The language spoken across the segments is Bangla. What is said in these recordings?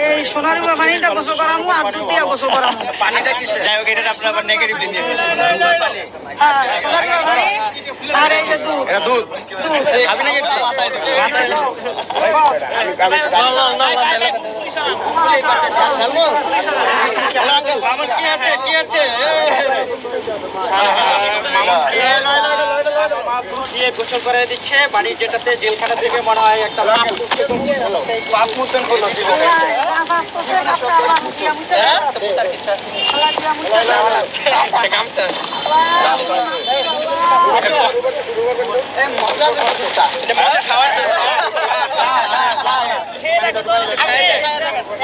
এই সোনার পানিটা গোসল করামু আর দুধ দিয়ে গোসল করামু। পানিটা কি যাই হোক এটা আপনার আবার নেগেটিভলি নিয়ে হ্যাঁ, সোনার পানি আর এই যে দুধ। এটা দুধ খাবি নাকি একটু মাথায় কি আছে দিয়ে গোসল করে দিচ্ছে বাড়ি যেটাতে জেলখানা থেকে মনে হয় একটা পাপ মোচন হলো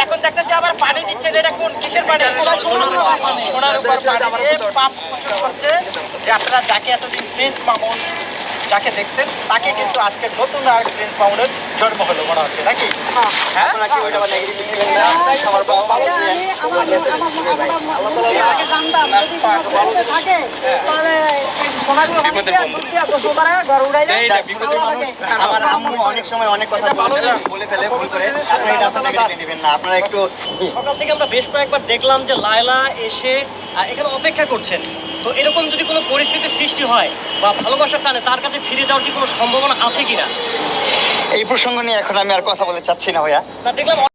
এখন দেখতেছি আবার পানি দিচ্ছে এটা কোন কিসের পানি সোনার উপর পানি পাপ মোচন করছে যে আপনারা যাকে এতদিন প্রিন্স মামুন যাকে দেখতেন তাকে কিন্তু আজকে নতুন আর প্রিন্স মামুনের জন্ম হলো মনে হচ্ছে নাকি হ্যাঁ নাকি ওইটা আবার নেগেটিভ আমার বাবা থাকে তাহলে সোনাগুলো দুধ দিয়ে গোসল করে ঘর উড়াই যায়। আমার আম্মু অনেক সময় অনেক কথা বলে ফেলে ভুল করে আপনারা এটা আপনারা নেগেটিভ নেবেন না আপনারা একটু সকাল থেকে আমরা বেশ কয়েকবার দেখলাম যে লায়লা এসে এখানে অপেক্ষা করছেন। তো এরকম যদি কোনো পরিস্থিতির সৃষ্টি হয় বা ভালোবাসার টানে তার কাছে ফিরে যাওয়ার কি কোনো সম্ভাবনা আছে কিনা? এই প্রসঙ্গ নিয়ে এখন আমি আর কথা বলতে চাচ্ছি না ভাইয়া না দেখলাম